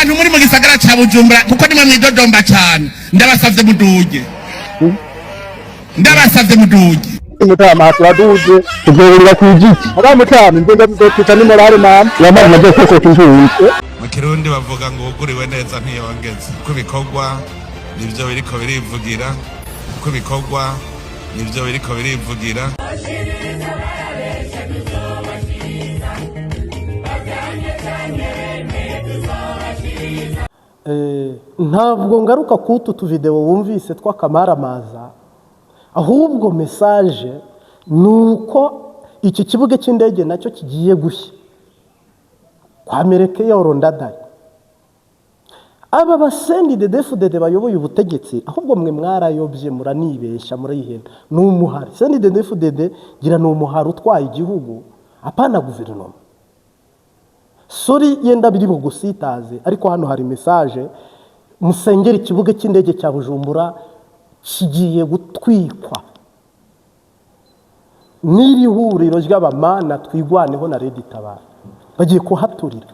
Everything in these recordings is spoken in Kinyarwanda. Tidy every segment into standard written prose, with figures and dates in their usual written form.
bantu muri mu gisagara ca Bujumbura kuko nimwe mwidodomba cyane ndabasavye muduge Mutama turaduze tugorera kwijiki aba mutama ngenda bizotita ni morale mama yamara naje koko kinjunje mu Kirundi bavuga ngo uguriwe neza ntiyongeze ko bikorwa nivyo biriko birivugira ko bikorwa nivyo biriko birivugira ntabwo ngaruka kutu tuvideo wumvise twakamaramaza ahubwo message nuko iki kibuga cy'indege nacyo kigiye gushya kwa Melchior Ndadaye aba basendi de defudede bayoboye ubutegetsi ahubwo mwe mwarayobye muranibesha murayihenda n'umuhari sendi de defudede gira n'umuhari utwaye igihugu apana guverinoma sori yenda biri bugusitaze ariko hano hari message musengera ikibuga cy'indege cya Bujumbura kigiye gutwikwa n'iri huriro ry'abamana twigwaneho na Red Tabara bagiye kuhaturira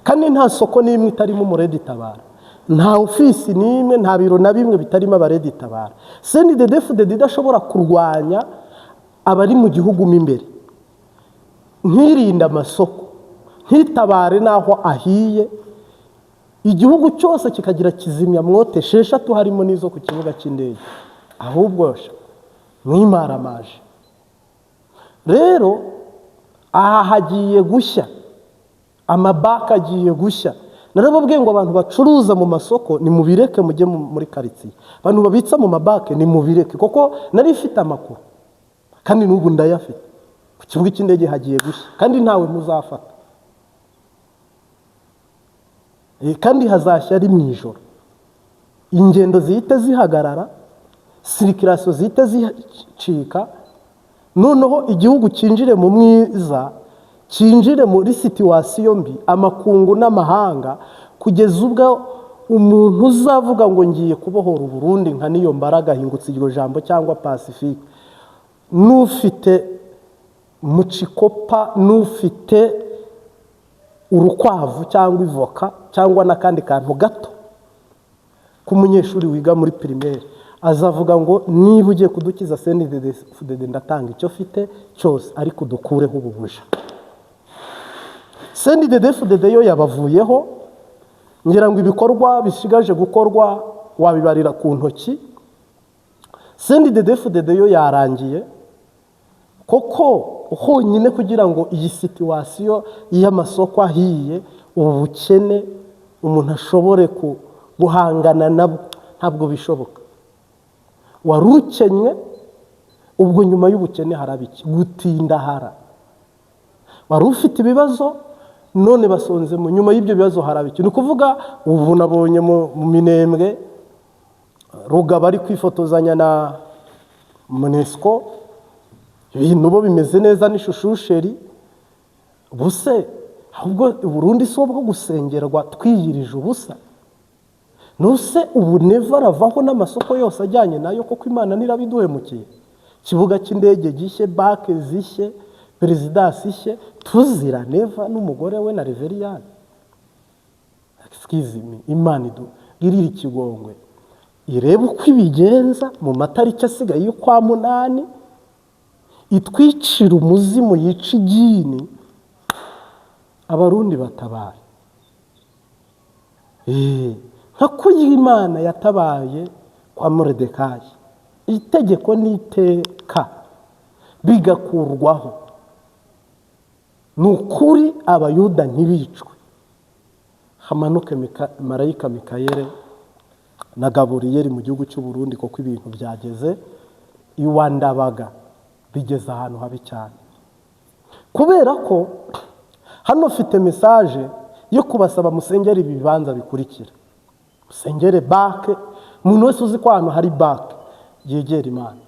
kandi nta soko n'imwe itarimo mu Red Tabara nta ofisi n'imwe nta biro na bimwe bitarimo aba Red Tabara sendi de defudede idashobora kurwanya abari mu gihugu imbere nkirinda amasoko ntitabare naho ahiye igihugu cyose kikagira kizimya mwote 6 harimo nizo ku kibuga cy'indege ahubwo mwimaramaje rero aha hagiye gushya amabaka agiye gushya narababwiye ngo abantu bacuruza mu masoko ni mubireke mujye muri quartier abantu babitsa mu mabake ni mubireke koko nari ifite amakuru kandi n'ubu ndayafite ku kibuga cy'indege hagiye gushya kandi ntawe muzafata kandi hazashya ari mu ijoro ingendo zihite zihagarara circulation zihite zicika noneho igihugu cinjire mu mwiza cinjire muri situation mbi amakungu n'amahanga kugeza ubwo umuntu uzavuga ngo ngiye kubohora Burundi nka niyo mbaraga hingutse iryo jambo cyangwa Pacifique n'ufite mucikopa n'ufite urukwavu cyangwa ivoka cyangwa nakandi kantu gato ku munyeshuri wiga muri primaire azavuga ngo niba ugiye kudukiza sendi de defudede ndatanga icyo fite cyose ariko dukureho ububuja sendi de defudede yo yabavuyeho ngira ngo ibikorwa bisigaje gukorwa wabibarira ku ntoki sendi de defudede yo yarangiye koko honyine kugira ngo iyi situation y'amasoko ahiye ubukene umuntu ashobore guhangana nabwo ntabwo bishoboka warukenye ubwo nyuma y'ubukene harabiki gutindahara wari ufite ibibazo none basonze mu nyuma y'ibyo bibazo harabiki ni kuvuga ubu nabonye mu Minembwe Rugaba ari kwifotozanya na UNESCO ibintu bo bimeze neza n'ishushusheri buse ahubwo Burundi so bwo gusengerwa twiyirije ubusa nuse ubu neva ravaho n'amasoko yose ajyanye nayo koko Imana nirabiduhemukiye kibuga cy'indege gishye bake zishye presidence ishye tuzira neva n'umugore we na Reveriyani excuse me Imana girira ikigongwe irebe uko ibigenza mu matariki asigaye yo kwa munani itwicira umuzimu yica igini abarundi batabare nka Imana yatabaye kwa Moridekayi itegeko n'iteka bigakurwaho nukuri abayuda ntibicwe hamanuke marayika Mikayeli na Gaburiyeli mu gihugu cy'u Burundi koko ibintu byageze iwandabaga bigeze ahantu habi cyane kubera ko hano fite message yo kubasaba musengera ibibanza bikurikira musengere bake umuntu wese uzi ko hano hari bake yegera Imana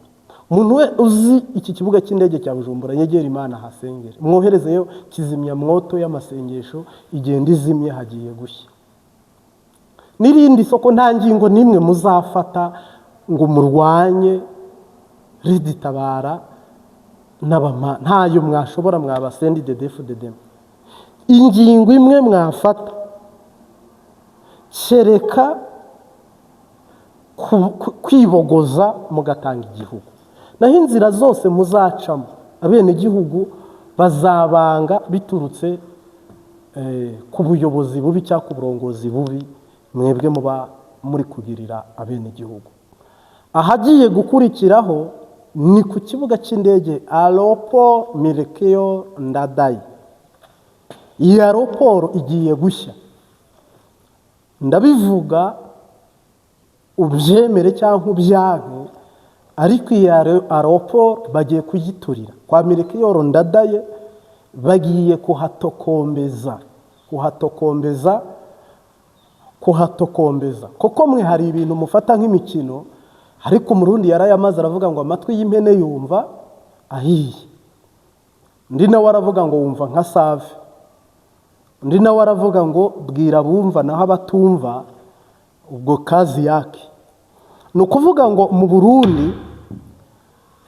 umuntu we uzi iki kibuga cy'indege cya Bujumbura yegera Imana hasengere mwoherezeyo kizimya mwoto y'amasengesho igenda izimye hagiye gushya nirindi soko nta ngingo nimwe muzafata ngo murwanye Red Tabara n'abama ntayo mwashobora mwabasendi de defudede ingingo imwe mwafata kereka kwibogoza mugatanga igihugu. Naho inzira zose muzacamo abene gihugu bazabanga biturutse ku buyobozi bubi cyangwa ku burongozi bubi mwebwe muba muri kugirira abene gihugu. Ahagiye gukurikiraho ni ku kibuga cy'indege Aeroport Melchior Ndadaye. Iyi aeroport igiye gushya, ndabivuga ubyemere cyangwa ubyanke, ariko iyi aeroport bagiye kuyiturira kwa Melchior Ndadaye, bagiye kuhatokombeza kuko mwe hari ibintu mufata nk'imikino, ariko umurundi yarayamaze aravuga ngo amatwi y'impene yumva ahiye. Undi nawe aravuga ngo wumva nka save, undi nawe aravuga ngo bwira bumva naho abatumva ubwo kazi yake. Ni ukuvuga ngo mu Burundi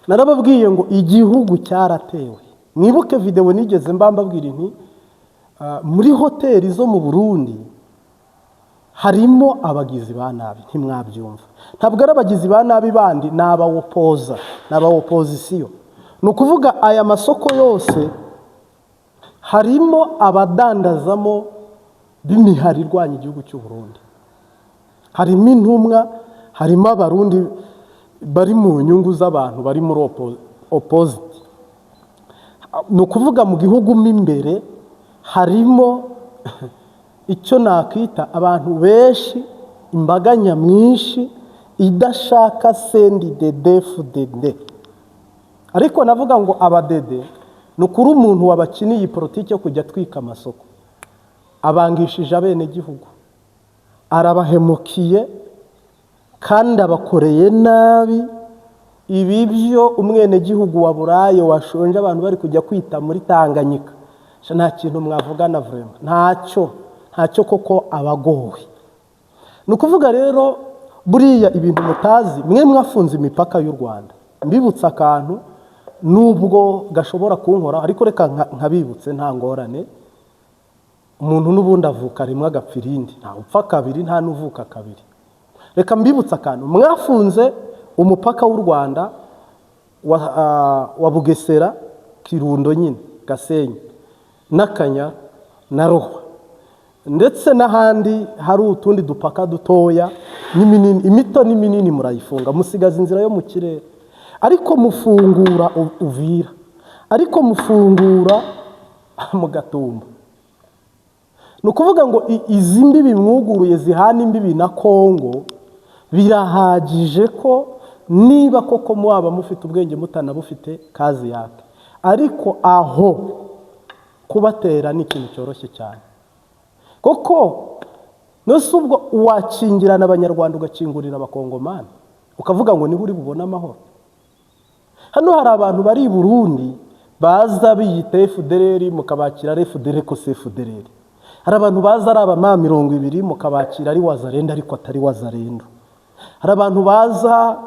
narababwiye ngo igihugu cyaratewe. Mwibuke video nigeze mbabwira nti muri hoteli zo mu Burundi harimo abagizi ba nabi, ntimwabyumva. Ntabwo ari abagizi ba nabi bandi, n'abawopoza, n'abawopozisiyo. Ni ukuvuga aya masoko yose harimo abadandazamo b'imihari irwanya igihugu cy'u Burundi. Harimo intumwa, harimo abarundi bari mu nyungu z'abantu bari muri opposite. Ni ukuvuga mu gihugu mo imbere harimo icyo nakwita abantu benshi, imbaga nyamwinshi idashaka sendi DDFDD. Ariko navuga ngo abadede ni ukuri umuntu wabakiniye politiki yo kujya twika amasoko, abangishije abene gihugu, arabahemukiye kandi abakoreye nabi. Ibi byo umwene gihugu wa Burayi washonje abantu bari kujya kwita muri Tanganyika, nta kintu mwavugana vraiment, ntacyo koko abagowe. Ni ukuvuga rero buriya ibintu mutazi, mwe mwafunze imipaka y'u Rwanda. Mbibutsa akantu nubwo gashobora kunkora, ariko reka nkabibutse nta ngorane. Umuntu n'ubundi avuka rimwe agapfa irindi, nta upfa kabiri nta n'uvuka kabiri. Reka mbibutsa akantu, mwafunze umupaka w'u Rwanda wa Bugesera, Kirundo nyine, Gasenyi, n'Akanya na Rohwa, ndetse n'ahandi hari utundi dupaka dutoya n'iminini, imito n'iminini murayifunga, musigaza inzira yo mu kirere. Ariko mufungura Uvira, ariko mufungura mu Gatumba. Ni ukuvuga ngo izi mbibi mwuguruye zihana imbibi na Kongo birahagije ko niba koko mwaba mufite ubwenge mutanabufite kazi yake. Ariko aho kubatera ni ikintu cyoroshye cyane, koko nose ubwo wakingirana abanyarwanda ugakingurira abakongomani ukavuga ngo niho uri bubona amahoro. Hano hari abantu bari i Burundi baza biyita FDLR mukabakira ari FDLR ko FDLR. Hari abantu baza ari abama 200 mukabakira ari Wazarendo ariko atari Wazarendo. Hari abantu baza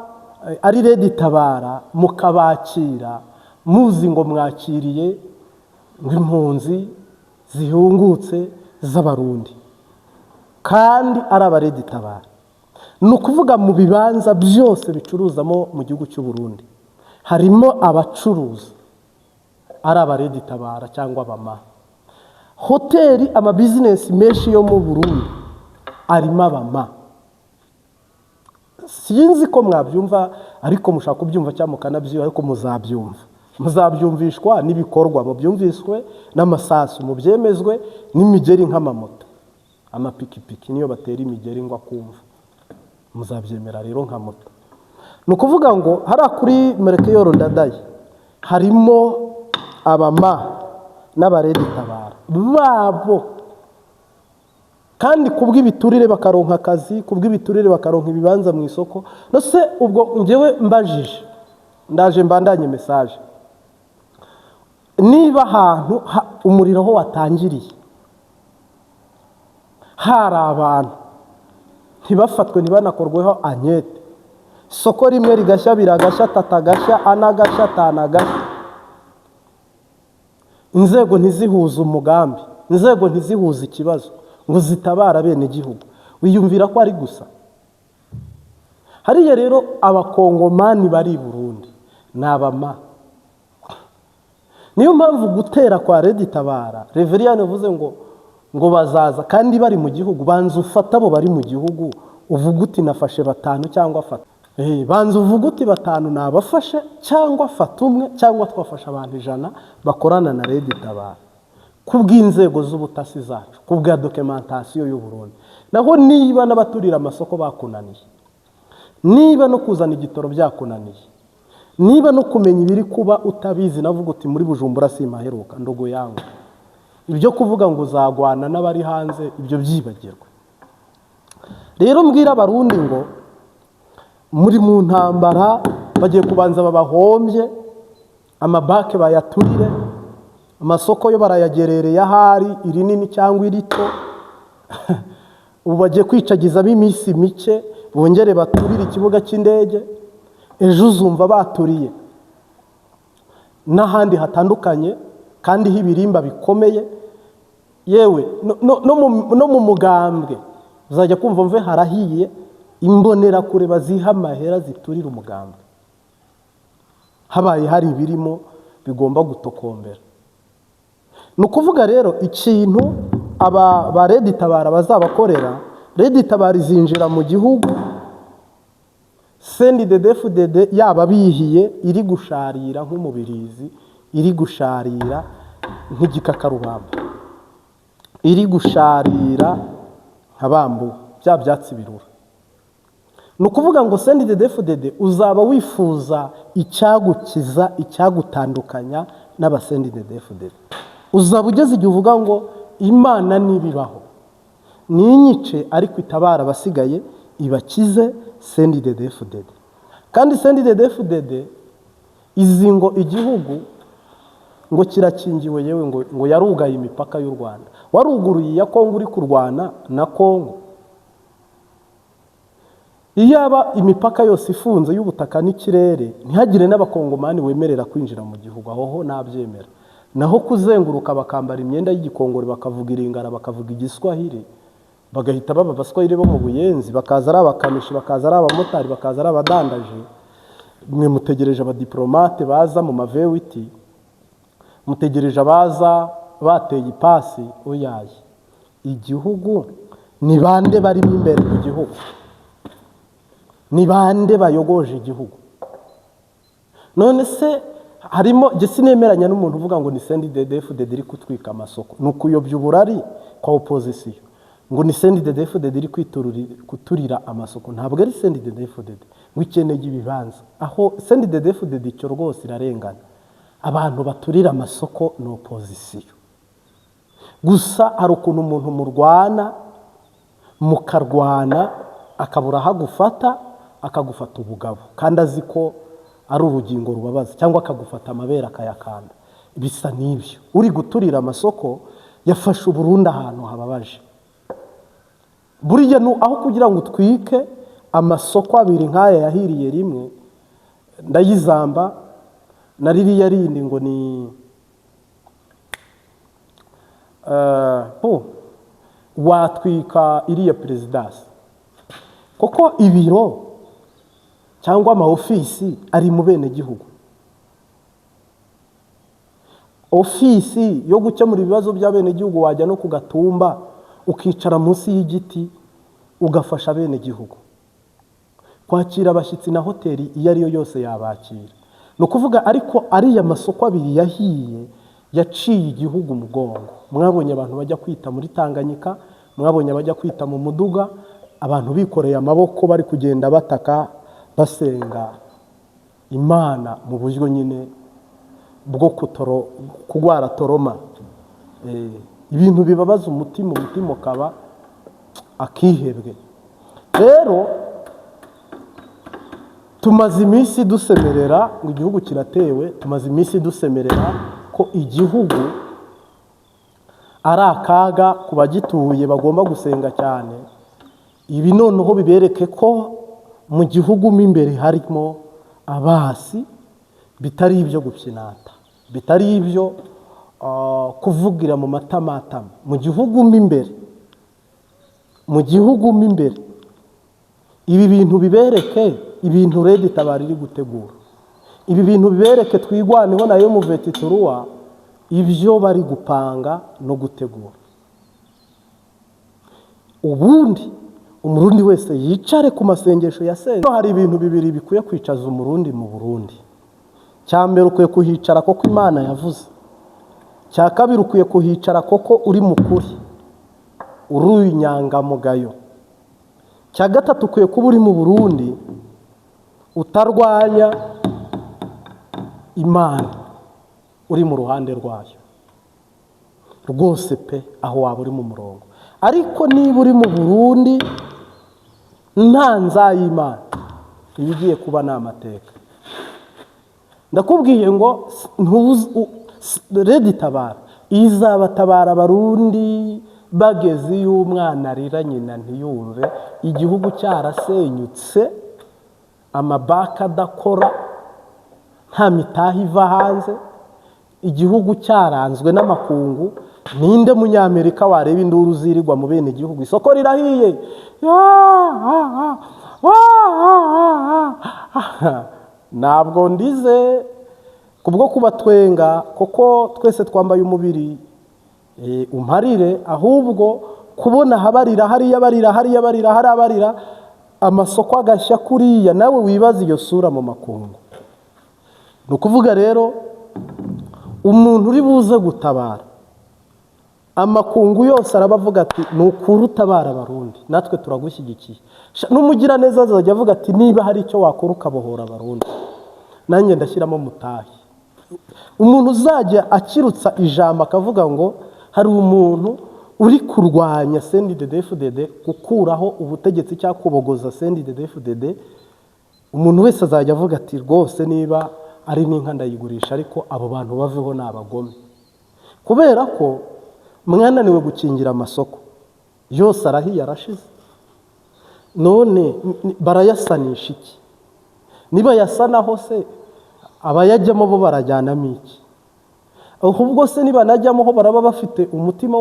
ari Redi Tabara mukabakira muzi ngo mwakiriye nk'impunzi zihungutse z'abarundi, kandi ari abaredi Tabara. Ni ukuvuga mu bibanza byose bicuruzamo mu gihugu cy'u Burundi harimo abacuruza ari abaredi Tabara cyangwa abama. Hoteli, ama business menshi yo mu Burundi arimo abama. Sinzi ko mwabyumva, ariko mushaka kubyumva cyangwa mukanabyiyo, ariko muzabyumvishwa n'ibikorwa, mubyumviswe n'amasasu, mubyemezwe n'imigeri nk'amamoto, amapikipiki niyo batera imigeri ngo akumva, muzabyemera rero nka moto. Ni ukuvuga ngo hari kuri Melchior Ndadaye harimo abama n'abaredi Tabara babo, kandi kubw'ibiturire bakaronka akazi, kubw'ibiturire bakaronka ibibanza mu isoko. Nose ubwo ngewe mbajije, ndaje mbandanye message, niba ahantu umuriro ho watangiriye hari abantu ntibafatwe ntibanakorweho ankete, soko rimwe rigashya, biragashya, tatagashya, anagashya, tanagashya, inzego ntizihuza umugambi, inzego ntizihuza ikibazo ngo zitabara bene gihugu, wiyumvira ko ari gusa. Hariya rero abakongomani bari i Burundi ni abama. Niyo mpamvu gutera kwa Red Tabara Reveriyani yavuze ngo bazaza kandi bari mu gihugu. Banza ufata abo bari mu gihugu uvuga uti nafashe 5 cyangwa afata banza uvuga uti 5 nabafashe cyangwa afata umwe cyangwa twafasha abantu 100 bakorana na Red Tabara kubw'inzego z'ubutasi zacu kubwa documentation y'u Burundi. Naho niba n'abaturira amasoko bakunaniye, niba no kuzana igitoro byakunaniye, niba no kumenya ibiri kuba utabizi, navuga uti muri Bujumbura simaheruka ndogo yangu, ibyo kuvuga ngo uzagwana n'abari hanze ibyo byibagirwa. Rero mbwira abarundi ngo muri mu ntambara bagiye kubanza babahombye, amabake bayaturire, amasoko yo barayagerereye ahari irinini cyangwa irito. Ubu bagiye kwicagiza b'iminsi mike bongere baturire ikibuga cy'indege. Ejo uzumva baturiye n'ahandi hatandukanye kandi hibirimba bikomeye. Yewe no mu mugambwe uzajya kumva mve harahiye imbonera kure baziha amahera ziturira umugambwe. Habaye hari ibirimo bigomba gutokombera. Nukuvuga rero ikintu aba ba Red Tabara bazabakorera, Red Tabara izinjira mu gihugu CNDD-FDD yaba bihiye iri gusharira nk'umubirizi, iri gusharira nk'igikakarubamba, iri gusharira nk'abambu bya byatsi birura. Nukuvuga ngo CNDD-FDD uzaba wifuza icyagukiza, icyagutandukanya n'aba CNDD-FDD. Uzaba ugeze igihe uvuga ngo Imana nibibaho ninyice ariko itabara abasigaye ibakize CNDD-FDD. Kandi CNDD-FDD izi ngo igihugu ngo kirakingiwe, yewe ngo yarugaye imipaka y'u Rwanda. Waruguruye ya Kongo uri kurwana na Kongo. Iyaba imipaka yose ifunze y'ubutaka n'ikirere ntihagire n'abakongomani wemerera kwinjira mu gihugu, aho nabyemera. Naho kuzenguruka bakambara imyenda y'igikongore bakavuga iringara bakavuga igiswahili bagahita baba abaswahili bo mu Buyenzi, bakaza ari abakamishi, bakaza ari abamotari, bakaza ari abadandaje. Mwe mutegereje abadiplomate baza mu mavewiti, mutegereje abaza bateye ipasi. Oyaye igihugu ni bande bari imbere mu gihugu, ni bande bayogoje igihugu. None se harimo gesinemeranya n'umuntu uvuga ngo ni CNDD-FDD iri kutwika amasoko, nukuyobya uburari kwa opposition ngo ni CNDD-FDD iri kuturira amasoko. Ntabwo ari CNDD-FDD wikeneye ibibanza, aho CNDD-FDD icyo rwose irarengana. Abantu baturira amasoko no opposition gusa. Hari ukuntu umuntu murwana mukarwana akabura hagufata, akagufata ubugabo kandi azi ko ari urugingo rubabaza, cyangwa akagufata amabere akayakanda. Bisa n'ibyo uri guturira amasoko yafashe Burundi ahantu hababaje. Buriya aho kugira ngo twike amasoko abiri nk'aya yahiriye rimwe, Ndayizamba na ririya rindi ngo ni watwika iriya perezidansi, kuko ibiro cyangwa amaofisi ari mu bene gihugu. Ofisi yo gukemura ibibazo bya bene gihugu wajya no kugatumba ukicara munsi y'igiti ugafasha bene gihugu. Kwakira abashyitsi na hoteli iyo ari yo yose yabakira. No kuvuga ariko ariya masoko abiri yahiye yaciye igihugu mugongo. Mwabonye abantu bajya kwita muri Tanganyika, mwabonye bajya kwita mu Muduga, abantu bikoreye amaboko bari kugenda bataka basenga Imana mu buryo nyine bwo kugwara toroma. Ibintu bibabaza umutima ukaba akihebwe. Rero tumaze iminsi dusemerera ngo igihugu kiratewe, tumaze iminsi dusemerera ko igihugu ari akaga ku bagituye bagomba gusenga cyane. Ibi noneho bibereke ko mu gihugu mo imbere harimo abasi, bitari ibyo gukinata, bitari ibyo kuvugira mu matamatama. Mu gihugu mo imbere mu gihugu mo imbere ibi bintu bibereke ibintu Red Tabara iri gutegura, ibi bintu bibereke twigwaneho nayo mu vetituruwa ibyo bari gupanga no gutegura. Ubundi umurundi wese yicare ku masengesho ya senga. Hari ibintu bibiri bikwiye kwicaza umurundi mu Burundi. Cyambere ukwiye kuhicara koko Imana yavuze, cya kabiri ukwiye kuhicara koko uri mukuri, uri inyangamugayo, cya gatatu ukwiye kuba uri mu Burundi utarwanya Imana, uri mu ruhande rwayo rwose pe, aho waba uri mu murongo. Ariko niba uri mu Burundi nta nzayimana, ibigiye kuba ni amateka. Ndakubwiye ngo Red Tabara izabatabara Abarundi bageze iyo umwana arira nyina ntiyumve, igihugu cyarasenyutse, amabaka adakora, nta mitaha iva hanze, igihugu cyaranzwe n'amakungu. Ninde munyamerika wareba induru zirirwa mu bene igihugu, isoko rirahiye, ntabwo ndize kubwo kubatwenga koko twese twambaye umubiri umparire, ahubwo kubona habarira hariya barira hariya barira hari abarira amasoko agashya kuriya, nawe wibaza iyo sura mu makungu. Ni ukuvuga rero umuntu uri buze gutabara amakungu yose arabavuga ati ni ukuri utabara Abarundi, natwe turagushyigikiye. N'umugira neza azajya avuga ati niba hari icyo wakora ukabohora Abarundi, nanjye ndashyiramo mutahi. Umuntu uzajya akirutsa ijambo akavuga ngo hari umuntu uri kurwanya CNDD-FDD gukuraho ubutegetsi cyangwa kubogoza CNDD-FDD, umuntu wese azajya avuga ati rwose niba ari n'inka ndayigurisha, ariko abo bantu baveho ni abagome. Kubera ko mwananiwe gukingira amasoko yose arahiye arashize, none barayasanisha iki? Niba yasanaho se abayajyamo bo barajyanamo iki? Ahubwo se niba najyamo ho baraba bafite umutima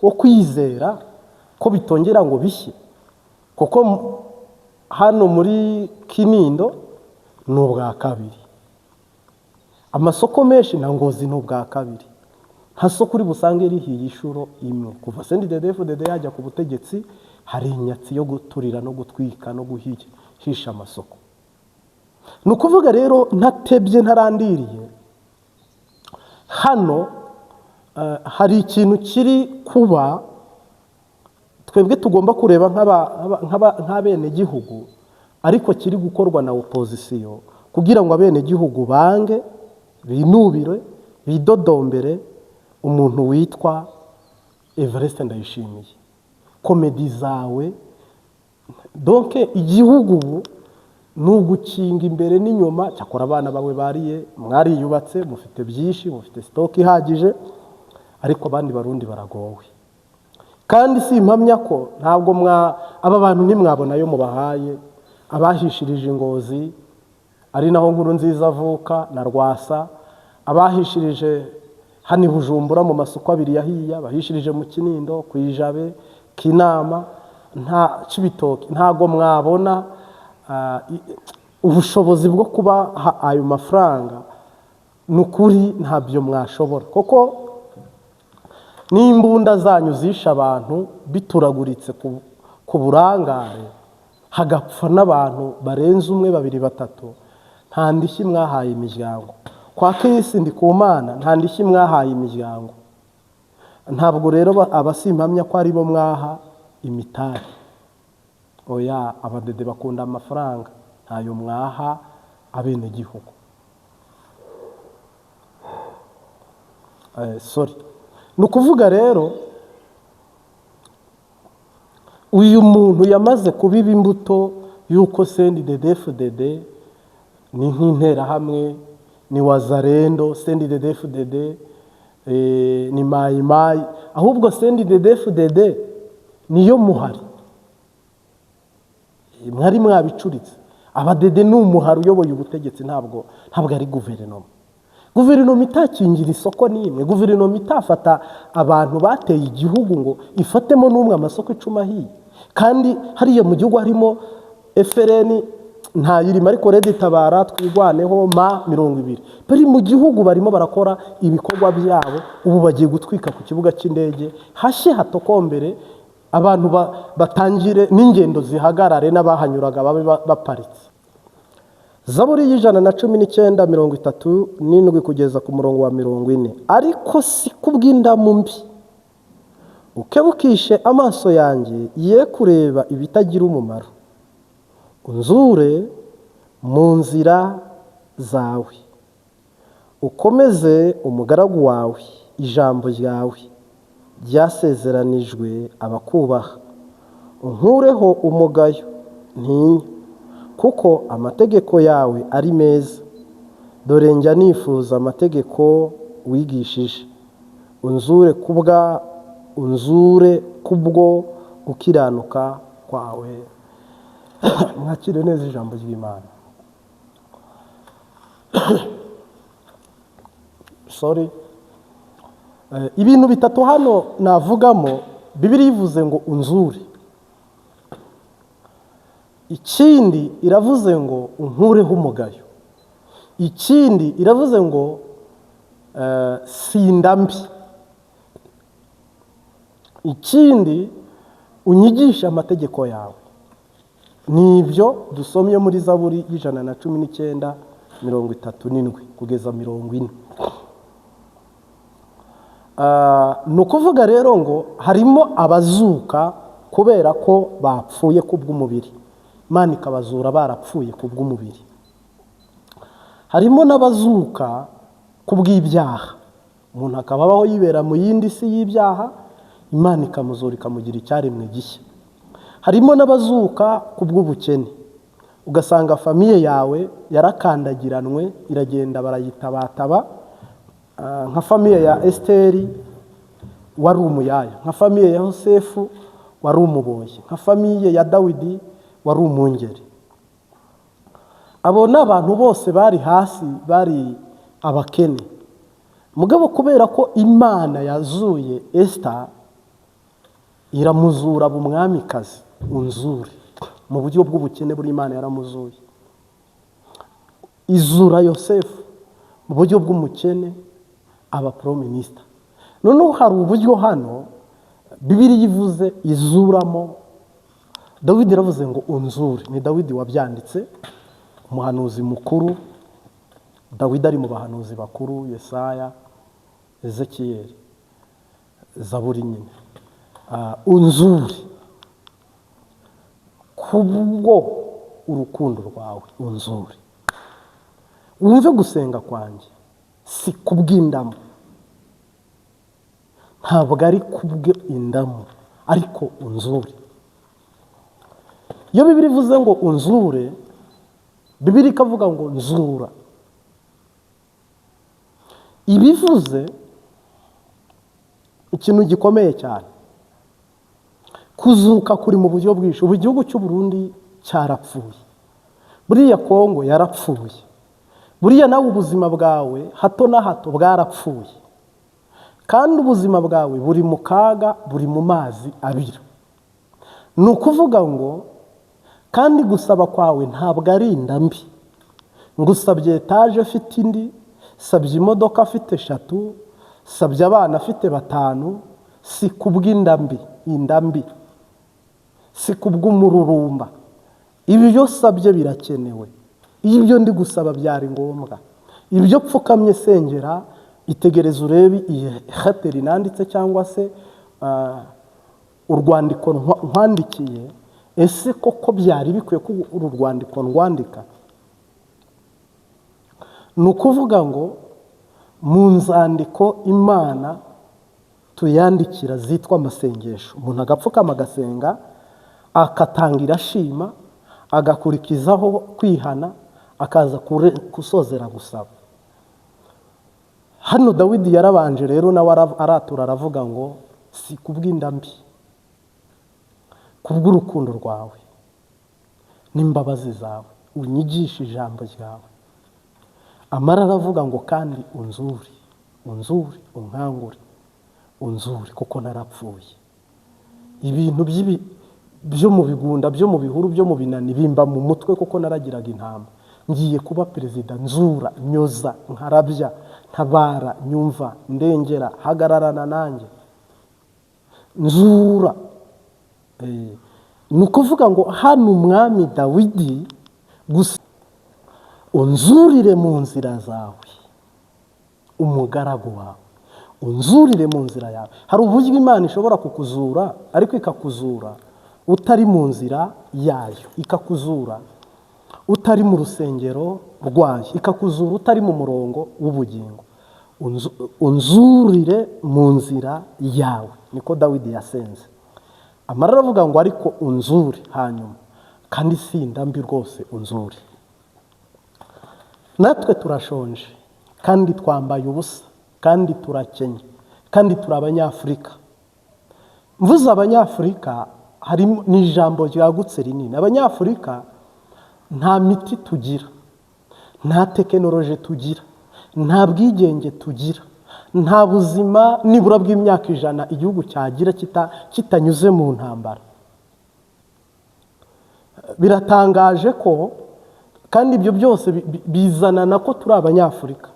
wo kwizera ko bitongera ngo bishye? Kuko hano muri Kinindo ni ubwa kabiri, amasoko menshi na Ngozi ni ubwa kabiri, nta soko uri busange rihiye inshuro imwe. Kuva CNDD-FDD yajya ku butegetsi hari inyatsi yo guturira no gutwika no guhisha amasoko. Ni ukuvuga rero ntatebye ntarandiriye, hano hari ikintu kiri kuba twebwe tugomba kureba nk'abene gihugu, ariko kiri gukorwa na opozisiyo kugira ngo abene gihugu bange binubire bidodombere umuntu witwa Evariste Ndayishimiye. Komedi zawe donc igihugu nugukinga imbere n'inyuma, cyakora abana bawe bariye, mwariyubatse, mufite byinshi, mufite stock ihagije, ariko abandi Barundi baragowe. Kandi si impamya ko ntabwo aba bantu nimwabona yo mubahaye abahishirije Ngozi, ari naho Nkurunziza avuka na Rwasa, abahishirije hani Bujumbura mu masoko abiri yahiya, bahishirije mu Kinindo, Kwijabe, Kinama, nta Cibitoke, ntago mwabona ubushobozi bwo kuba ayo mafaranga. Nukuri ntabyo mwashobora, kuko n'imbunda zanyu zisha abantu bituraguritse ku burangare, hagapfa n'abantu barenze umwe, babiri, batatu, nta ndishyi mwahaye imiryango. Kwa Kirisi Ndikumana nta ndishyi mwahaye imiryango. Ntabwo rero abasimpamya ko ari bo mwaha imitari. Oya, abadede bakunda amafaranga, ntayo mwaha abene gihugu. Sorry. Nukuvuga rero uyu muntu yamaze kubiba imbuto yuko CNDD-FDD ni nk'intera hamwe, ni Wazalendo, CNDD-FDD ni Mai Mai, ahubwo CNDD-FDD niyo muhari. Mwari mwabicuritse. Abadede ni umuhari uyoboye ubutegetsi, ntabwo ari guverinoma. Guverinoma itakingira isoko n'imwe, guverinoma itafata abantu bateye igihugu ngo ifatemo n'umwe amasoko 10 ahiye. kandi hariya mu gihugu harimo FRN ntayirimo ariko Red Tabara twigwaneho ma 20 bari mu gihugu barimo barakora ibikorwa byabo. Ubu bagiye gutwika ku kibuga cy'indege hashye hatokombere abantu batangire n'ingendo zihagarare n'abahanyuraga babe baparitse. Zaburi y'119:37 kugeza ku murongo wa 40. Ariko si kubw'indamu mbi ukebukishe amaso yanjye ye kureba ibitagira umumaro, unzure mu nzira zawe, ukomeze umugaragu wawe ijambo ryawe ryasezeranijwe abakubaha, unkureho umugayo ntinya, kuko amategeko yawe ari meza, dore njya nifuza amategeko wigishije, unzure kubwo gukiranuka kwawe. Mwakire neza ijambo ry'Imana. Ibintu bitatu hano navugamo, Bibiliya ivuze ngo unzure. Ikindi iravuze ngo unkureho umugayo. Ikindi iravuze ngo sindambi. Ikindi unyigisha amategeko yawe. Nibyo dusomye muri Zaburi y'119:37 kugeza 40. Nukuvuga rero ngo harimo abazuka kubera ko bapfuye kubw'umubiri, Imana ikabazura barapfuye kubw'umubiri. Harimo n'abazuka kubw'ibyaha, umuntu akabaho yibera mu yindi si y'ibyaha, Imana ikamuzura ikamugira icyaremwe gishya. Harimo n'abazuka kubw'ubukene, ugasanga famiye yawe yarakandagiranwe iragenda barayitabataba, nka famiye ya Esteri wari umuyaya, nka famiye ya Yosefu wari umuboyi, nka famiye ya Dawidi wari umwungeri. Abo n'abantu bose bari hasi, bari abakene. Mugabo kubera ko Imana yazuye Esther, iramuzura bumwamikazi, unzure. Mu buryo bw'ubukene buri Imana yaramuzuye. Izura Yosefu mu buryo bw'umukene aba prime minister. Noneho hari uburyo hano Bibiliya ivuze izuramo. Dawidi yaravuze ngo unzure, ni Dawidi wabyanditse, umuhanuzi mukuru. Dawidi ari mu bahanuzi bakuru, Yesaya, Ezekiyeli, Zaburi nyine. Unzure kubwo urukundo rwawe, unzure. Wumve gusenga kwanjye si kubw'indamu, ntabwo ari kubw'indamu, ariko unzure. Iyo Bibiliya ivuze ngo unzure, Bibiliya ikavuga ngo nzura, ibivuze ikintu gikomeye cyane. Kuzuka kuri mu buryo bwinshi. Ubu igihugu cy'u Burundi cyarapfuye, buriya Kongo yarapfuye, buriya nawe ubuzima bwawe hato na hato bwarapfuye, kandi ubuzima bwawe buri mu kaga, buri mu mazi abira. Ni ukuvuga ngo kandi gusaba kwawe ntabwo ari indambi, ngo usabye etaje afite indi, sabye imodoka afite 3, sabye abana afite 5, si kubw'indambi. Indambi si kubw'umururumba. Ibyo sabye birakenewe, ibyo ndi gusaba byari ngombwa. Ibyo pfukamye sengera, itegereza urebe iyi hateri nanditse cyangwa se urwandiko nkwandikiye, ese koko byari bikwiye ko uru rwandiko ndwandika. Ni ukuvuga ngo mu nzandiko Imana tuyandikira zitwa amasengesho, umuntu agapfukama agasenga, akatangira ashima, agakurikizaho kwihana, akaza kusozera gusaba. Hano Dawidi yarabanje rero nawe aratura aravuga ngo si kubw'indambi, kubw'urukundo rwawe n'imbabazi zawe, unyigisha ijambo ryawe. Amara aravuga ngo kandi unzure, unzure, unkangure, unzure kuko narapfuye. Ibintu byo mu bigunda, byo mu bihuru, byo mu binani bimba mu mutwe kuko naragiraga intama. Ngiye kuba perezida, nzura, nyoza, nkarabya, ntabara, nyumva, ndengera, hagararana nanjye, nzura. Ni ukuvuga ngo hano umwami Dawidi gusa unzurire mu nzira zawe umugaragu wawe, unzurire mu nzira yawe. Hari uburyo Imana ishobora kukuzura ariko ikakuzura utari mu nzira yayo, ikakuzura utari mu rusengero rwayo, ikakuzura utari mu murongo w'ubugingo. Unzurire mu nzira yawe, niko Dawidi yasenze. Amarira avuga ngo ariko unzure hanyuma, kandi sindambi rwose unzure. Natwe turashonje kandi twambaye ubusa kandi turakenye kandi turi Abanyafurika. Mvuze Abanyafurika harimo n'ijambo ryagutse rinini. Abanyafurika nta miti tugira, nta tekinoloji tugira, nta bwigenge tugira, nta buzima nibura bw'imyaka 100 igihugu cyagira kitanyuze mu ntambara. Biratangaje ko kandi ibyo byose bizanana ko turi Abanyafurika.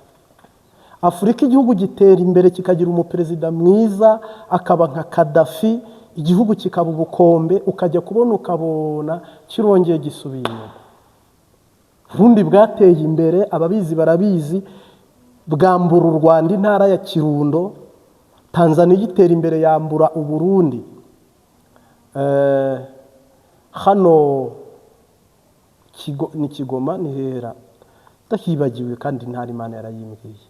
Afurika igihugu gitera imbere kikagira umuperezida mwiza akaba nka Kadafi, igihugu kikaba ubukombe, ukajya kubona ukabona kirongeye gisubiye inyuma. Burundi bwateye imbere, ababizi barabizi, bwambura u Rwanda intara ya Kirundo. Tanzania itera imbere yambura u Burundi hano ni Kigoma ni hera, ndahibagiwe kandi ntari Imana yarayimbwiye.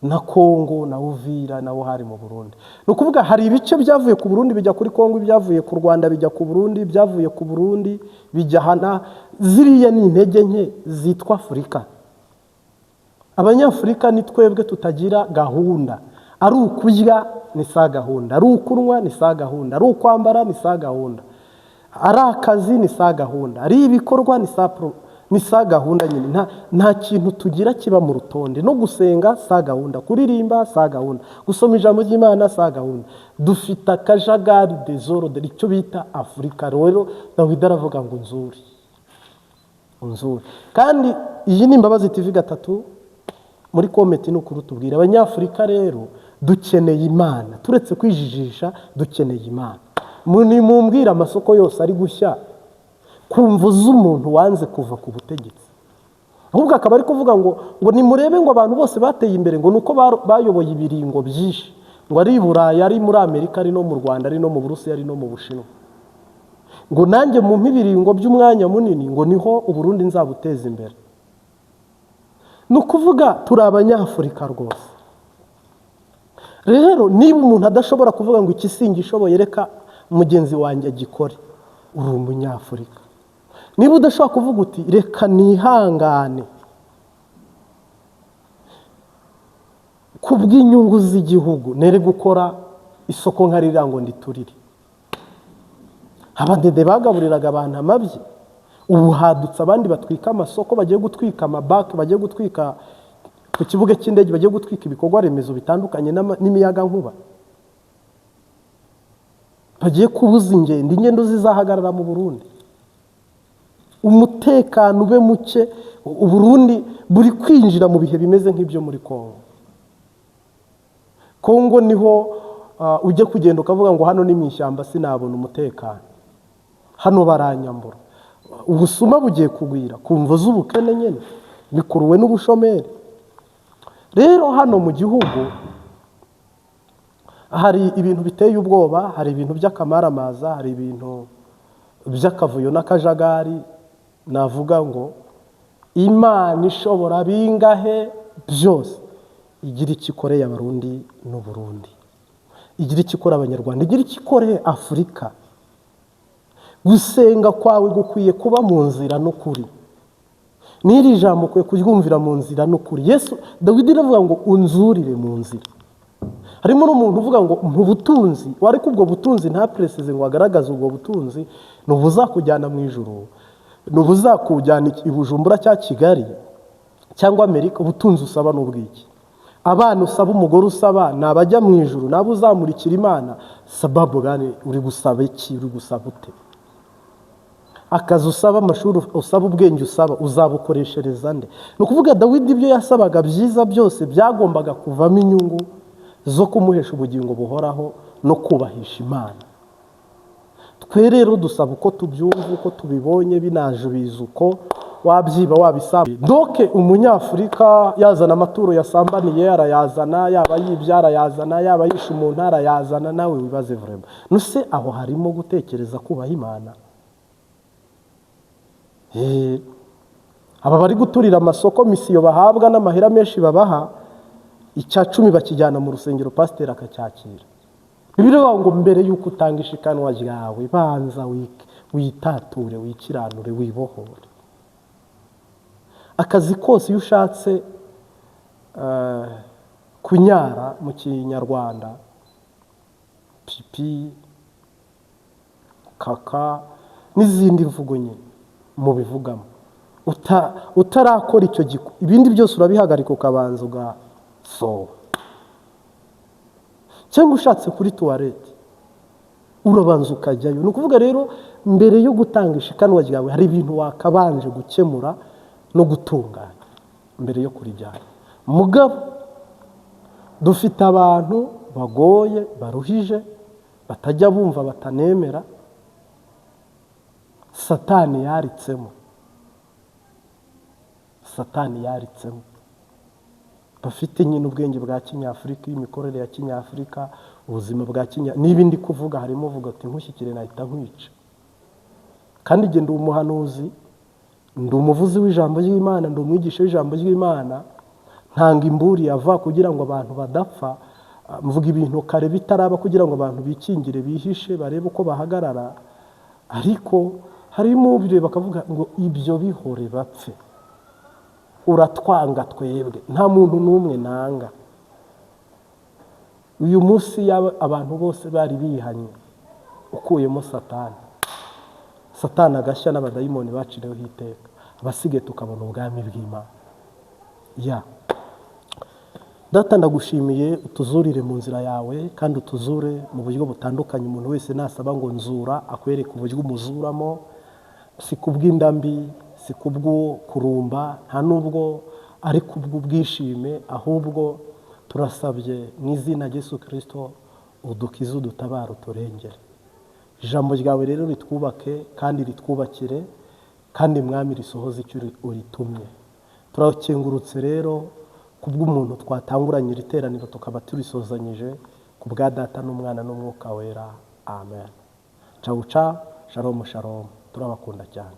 Na Kongo na Uvira nawo hari mu Burundi. Nukuvuga hari ibice byavuye ku Burundi bijya kuri Kongo, byavuye ku Rwanda bijya ku Burundi, byavuye ku Burundi bijya hana. Ziriya ni intege nke zitwa Afurika. Abanyafurika ni twebwe tutagira gahunda. Ari ukurya ni sa gahunda, ari ukunywa ni sa gahunda, ari ukwambara ni sa gahunda, ari akazi ni sa gahunda, ari ibikorwa ni sa gahunda nyine. Nta kintu tugira kiba mu rutonde. No gusenga sa gahunda, kuririmba sa gahunda, gusoma ijambo ry'Imana sa gahunda. Dufite akajagari desordre, icyo bita Afurika. Rero Dawidi aravuga ngo unzure. Kandi iyi ni Imbabazi TV 3 muri komenti no kurutubwira Abanyafurika rero dukeneye Imana. Turetse kwijijisha dukeneye Imana. Muni mumbwira amasoko yose ari gushya kumva z'umuntu wanze kuva ku butegetsi. Ahubwo akaba ari kuvuga ngo nimurebe ngo abantu bose bateye imbere ngo nuko bayoboye ibiringo byinshi, ngo ari Burayi, ari muri Amerika, ari no mu Rwanda, ari no mu Burusiya, ari no mu Bushinwa. Ngo nanjye mu mpibiringo by'umwanya munini ngo niho u Burundi nzabuteza imbere. Nukuvuga turi Abanyafurika rwose. Rero niba umuntu adashobora kuvuga ngo iki singishoboye reka mugenzi wanjye agikore, uri Umunyafurika. Niba udashobora kuvuga uti reka nihangane kubw'inyungu z'igihugu nere gukora isoko nkarira ngo nditurire. Abadede bagaburiraga abantu amabyi, ubu hadutse abandi batwika amasoko, bagiye gutwika amabake, bagiye gutwika ku kibuga cy'indege, bagiye gutwika ibikorwa remezo bitandukanye n'imiyaga nkuba, bagiye kubuza ingendo zizahagarara mu Burundi. Umutekano ube muke, u Burundi buri kwinjira mu bihe bimeze nk'ibyo muri Kongo. Kongo niho ujye kugenda ukavuga ngo hano ni mu ishyamba sinabona umutekano, hano baranyambura. Ubusuma bugiye kugwira, kumva z'ubukene nyene bikuruwe n'ubushomeri. Rero hano mu gihugu hari ibintu biteye ubwoba, hari ibintu by'akamaramaza, hari ibintu by'akavuyo n'akajagari. Navuga ngo Imana ishobora bingahe byose igira ikikoreye Abarundi n'u Burundi, igira ikikora Abanyarwanda, igira ikikoreye Afurika. Gusenga kwawe gukwiye kuba mu nzira n'ukuri. N'iri jambo kwe kuryumvira mu nzira n'ukuri. Yesu Dawidi aravuga ngo unzurire mu nzira. Harimo n'umuntu uvuga ngo mu butunzi, wariko ubwo butunzi nta presize ngo agaragaze ubwo butunzi n'ubuzakujyana mu ijuru, n'ubuzakujyana i Bujumbura cya Kigali cyangwa Amerika. Ubutunzi usaba n'ubwiki. abana usaba, umugore usaba, ni abajya mu ijuru, nabo uzamurikira Imana. Sababu gani? Uri gusaba iki? Uri gusaba ute? Akazi usaba, amashuri usaba, ubwenge usaba, uzabukoreshereza nde? Ni ukuvuga Dawidi ibyo yasabaga byiza byose byagombaga kuvamo inyungu zo kumuhesha ubugingo buhoraho no kubahisha Imana. Twe rero dusaba uko tubyumva, uko tubibonye, binaje biza uko wabyiba wabisaba. Doke umunyafurika yazana amaturo yasambaniye arayazana, yaba yibye arayazana, yaba yishe umuntu arayazana. Nawe wibaze vraiment, nuse aho harimo gutekereza kubaha Imana? Aba bari guturira amasoko misiyo bahabwa n'amahera menshi babaha, icya 10 bakijyana mu rusengero, pasiteri akacyakira. Bibiliya ngo mbere yuko utanga ishikanwa ryawe banza witature, wikiranure, wibohore. Akazi kose iyo ushatse kunyara mu Kinyarwanda, pipi, kaka n'izindi mvugo nyine mubivugamo, utarakora icyo giko, ibindi byose urabihagarika ukabanza ugasohoka. Cyangwa ushatse kuri tuwarete urabanza ukajyayo. Ni ukuvuga rero mbere yo gutanga ishikanwa ryawe hari ibintu wakabanje gukemura no gutunganya mbere yo kurijyana. Mugabo dufite abantu bagoye, baruhije, batajya bumva, batanemera. Satani yaritsemo, Satani yaritsemo. Bafite nyine ubwenge bwa Kinyafurika, imikorere ya Kinyafurika, ubuzima bwa n'ibindi kuvuga harimo uvuga ati nkushyikire nahita nkwica. Kandi genda umuhanuzi, ndi umuvuzi w'ijambo ry'Imana, ndi umwigisha w'ijambo ry'Imana, ntanga imburi ava kugira ngo abantu badapfa, mvuga ibintu kare bitaraba kugira ngo abantu bikingire, bihishe, barebe uko bahagarara. Ariko harimo ubireba bakavuga ngo ibyo bihore bapfe, uratwanga twebwe, nta muntu n'umwe nanga. Uyu munsi abantu bose bari bihanye ukuyemo Satani, Satani agashya n'abadayimoni bacireho iteka, abasige tukabona ubwami bw'Imana. Data ndagushimiye, utuzurire mu nzira yawe kandi utuzure mu buryo butandukanye. Umuntu wese nasaba ngo nzura akwereka uburyo umuzuramo, si kubw'indambi, si kubwo kurumba, nta nubwo ari kubw'ubwishime, ahubwo turasabye mu izina rya Yesu Kristo udukize, udutabare, uturengere. Ijambo ryawe rero ritwubake kandi ritwubakire, kandi Mwami risohoze icyo uritumye. Turakengurutse rero kubw'umuntu twatanguranye iri teraniro tukaba turisozanyije, kubwa Data n'Umwana n'Umwuka Wera. Amen. Ciao ciao, shalom shalom, turabakunda cyane.